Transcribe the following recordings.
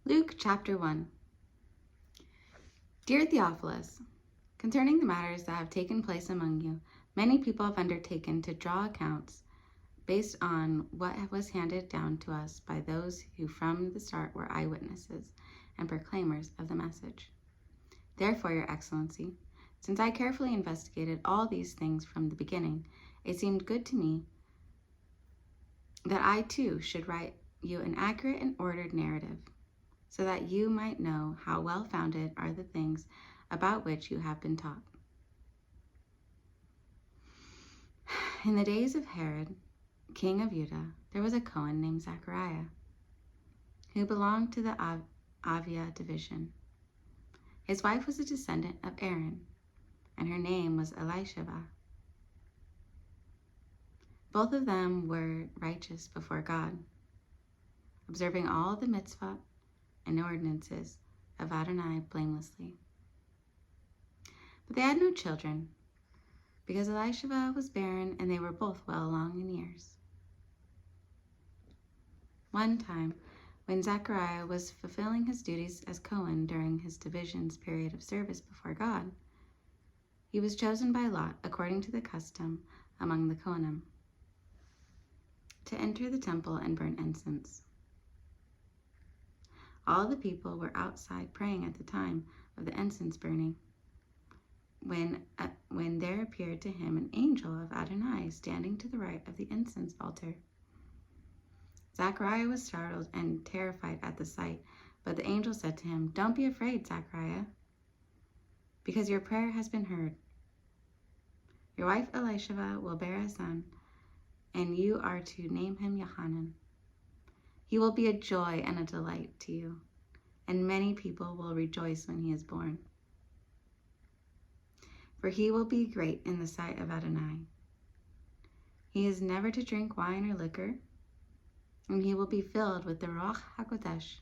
Luke chapter 1. Dear Theophilus, concerning the matters that have taken place among you, many people have undertaken to draw accounts based on what was handed down to us by those who from the start were eyewitnesses and proclaimers of the message. Therefore, Your Excellency, since I carefully investigated all these things from the beginning, it seemed good to me that I too should write you an accurate and ordered narrative, so that you might know how well-founded are the things about which you have been taught. In the days of Herod, king of Judah, there was a Cohen named Zechariah, who belonged to the Avia division. His wife was a descendant of Aaron, and her name was Elisheva. Both of them were righteous before God, observing all the mitzvot and ordinances of Adonai blamelessly. But they had no children, because Elisheva was barren and they were both well along in years. One time, when Zechariah was fulfilling his duties as Cohen during his division's period of service before God, he was chosen by lot, according to the custom among the Kohanim, to enter the temple and burn incense. All the people were outside praying at the time of the incense burning, when there appeared to him an angel of Adonai standing to the right of the incense altar. Zechariah was startled and terrified at the sight, but the angel said to him, "Don't be afraid, Zechariah, because your prayer has been heard. Your wife Elisheva will bear a son, and you are to name him Yohanan. He will be a joy and a delight to you, and many people will rejoice when he is born. For he will be great in the sight of Adonai. He is never to drink wine or liquor, and he will be filled with the Ruach HaKodesh,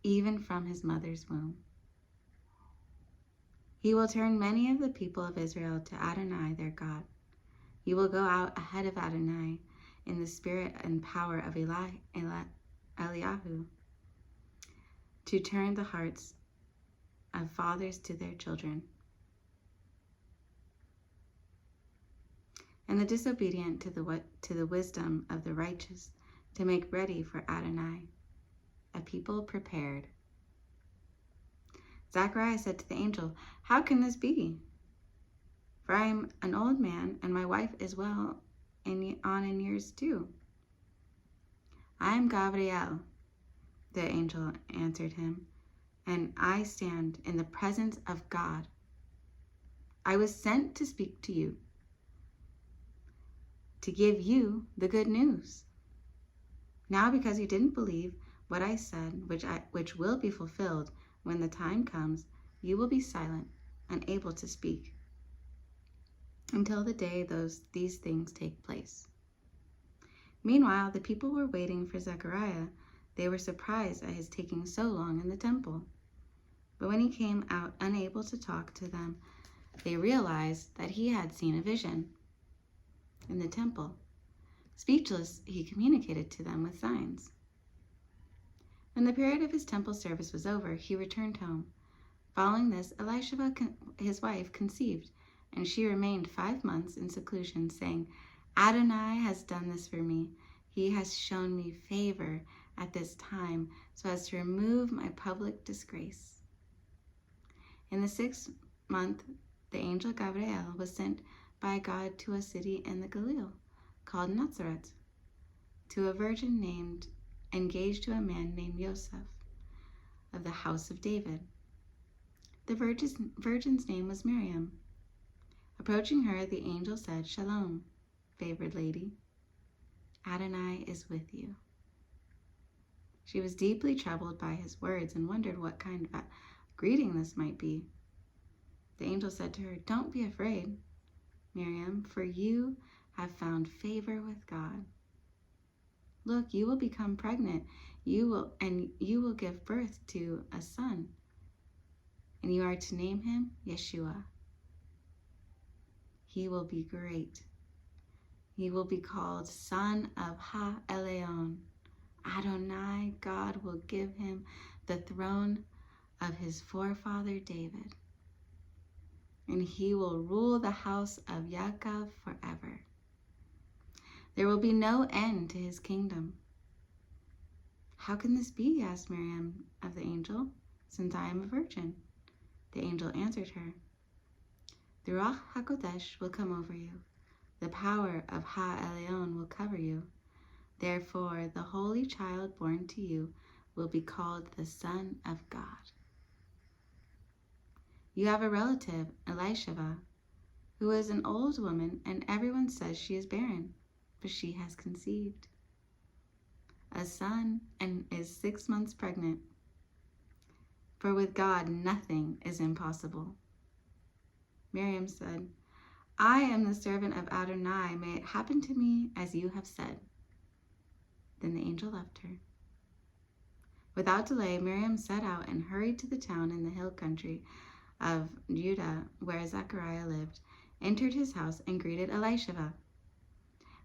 even from his mother's womb. He will turn many of the people of Israel to Adonai their God. He will go out ahead of Adonai in the spirit and power of Eliyahu, to turn the hearts of fathers to their children, and the disobedient to the wisdom of the righteous, to make ready for Adonai a people prepared." Zechariah said to the angel, "How can this be? For I am an old man, and my wife is well on in years too." "I am Gabriel," the angel answered him, "and I stand in the presence of God. I was sent to speak to you, to give you the good news. Now, because you didn't believe what I said, which will be fulfilled when the time comes, you will be silent, unable to speak, until the day these things take place." Meanwhile, the people were waiting for Zechariah. They were surprised at his taking so long in the temple. But when he came out unable to talk to them, they realized that he had seen a vision in the temple. Speechless, he communicated to them with signs. When the period of his temple service was over, he returned home. Following this, Elisheva, his wife, conceived, and she remained 5 months in seclusion, saying, "Adonai has done this for me. He has shown me favor at this time, so as to remove my public disgrace." In the 6th month, the angel Gabriel was sent by God to a city in the Galilee called Nazareth, to a virgin engaged to a man named Joseph, of the house of David. The virgin's name was Miriam. Approaching her, the angel said, "Shalom, favored lady. Adonai is with you." She was deeply troubled by his words and wondered what kind of greeting this might be. The angel said to her, "Don't be afraid, Miriam, for you have found favor with God. Look, you will become pregnant. You will give birth to a son, and you are to name him Yeshua. He will be great. He will be called Son of Ha-Eleon. Adonai, God, will give him the throne of his forefather David, and he will rule the house of Yaakov forever. There will be no end to his kingdom. How can this be? Asked Miriam of the angel, since I am a virgin. The angel answered her, The Ruach HaKodesh will come over you. The power of Ha-Elyon will cover you. Therefore, the holy child born to you will be called the Son of God. You have a relative, Elisheva, who is an old woman, and everyone says she is barren, but she has conceived a son and is 6 months pregnant. For with God nothing is impossible. Miriam said, I am the servant of Adonai. May it happen to me as you have said. Then the angel left her. Without delay, Miriam set out and hurried to the town in the hill country of Judah, where Zechariah lived, entered his house, and greeted Elisheva.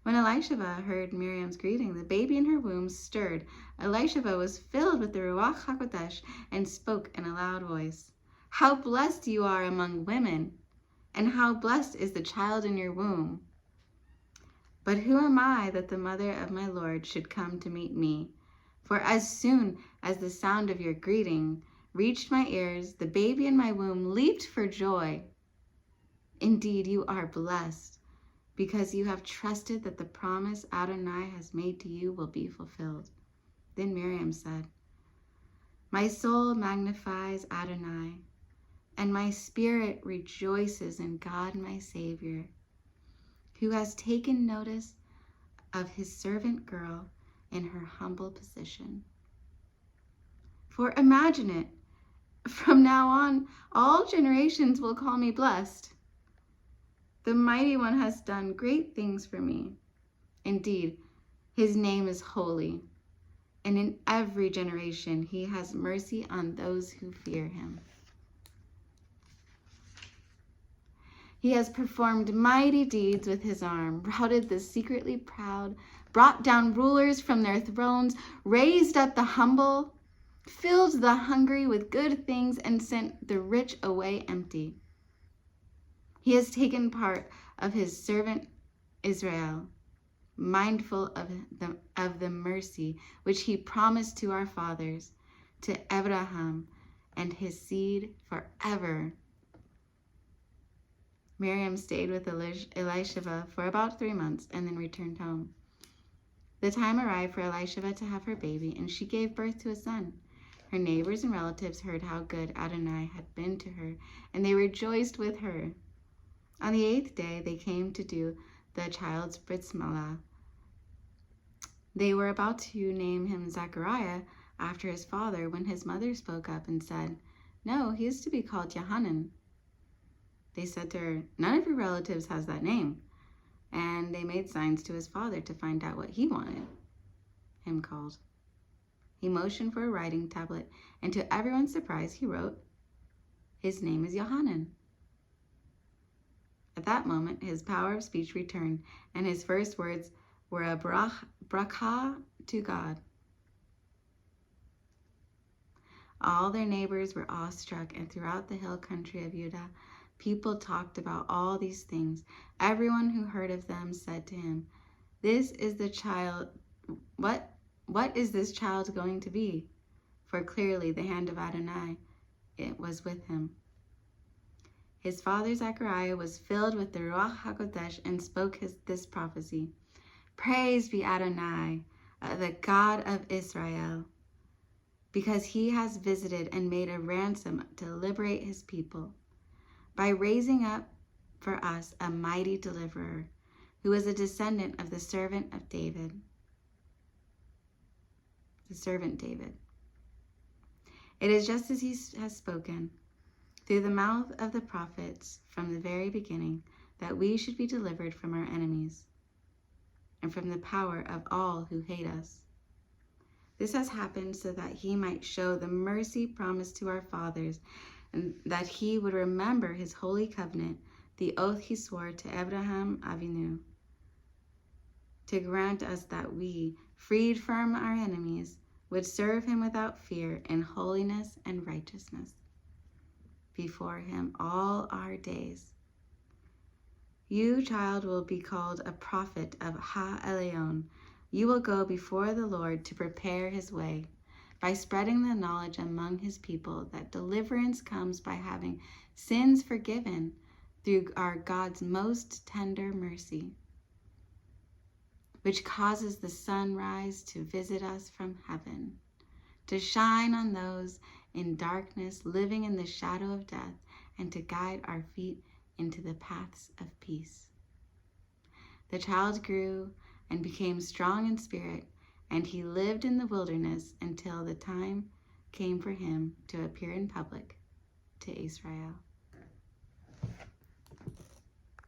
When Elisheva heard Miriam's greeting, the baby in her womb stirred. Elisheva was filled with the Ruach HaKodesh and spoke in a loud voice, How blessed you are among women, and how blessed is the child in your womb. But who am I that the mother of my Lord should come to meet me? For as soon as the sound of your greeting reached my ears, the baby in my womb leaped for joy. Indeed, you are blessed, because you have trusted that the promise Adonai has made to you will be fulfilled. Then Miriam said, My soul magnifies Adonai, and my spirit rejoices in God my Savior, who has taken notice of his servant girl in her humble position. For imagine it, from now on, all generations will call me blessed. The Mighty One has done great things for me. Indeed, his name is holy, and in every generation he has mercy on those who fear him. He has performed mighty deeds with his arm, routed the secretly proud, brought down rulers from their thrones, raised up the humble, filled the hungry with good things, and sent the rich away empty. He has taken part of his servant Israel, mindful of the mercy which he promised to our fathers, to Abraham and his seed forever. Miriam stayed with Elisheva for about 3 months and then returned home. The time arrived for Elisheva to have her baby, and she gave birth to a son. Her neighbors and relatives heard how good Adonai had been to her, and they rejoiced with her. On the 8th day, they came to do the child's bris milah. They were about to name him Zechariah after his father when his mother spoke up and said, No, he is to be called Yohanan. They said to her, None of your relatives has that name. And they made signs to his father to find out what he wanted him called. He motioned for a writing tablet, and to everyone's surprise, he wrote, His name is Yohanan. At that moment, his power of speech returned, and his first words were a bracha to God. All their neighbors were awestruck, and throughout the hill country of Judah, people talked about all these things. Everyone who heard of them said to him, This is the child. What is this child going to be? For clearly the hand of Adonai, it was with him. His father Zechariah was filled with the Ruach HaKodesh and spoke this prophecy. Praise be Adonai, the God of Israel, because he has visited and made a ransom to liberate his people, by raising up for us a mighty deliverer, who is a descendant of the servant David. It is just as he has spoken through the mouth of the prophets from the very beginning, that we should be delivered from our enemies and from the power of all who hate us. This has happened so that he might show the mercy promised to our fathers, and that he would remember his holy covenant, the oath he swore to Abraham Avinu, to grant us that we, freed from our enemies, would serve him without fear in holiness and righteousness before him all our days. You, child, will be called a prophet of Ha Elyon. You will go before the Lord to prepare his way, by spreading the knowledge among his people that deliverance comes by having sins forgiven through our God's most tender mercy, which causes the sunrise to visit us from heaven, to shine on those in darkness living in the shadow of death, and to guide our feet into the paths of peace. The child grew and became strong in spirit, and he lived in the wilderness until the time came for him to appear in public to Israel.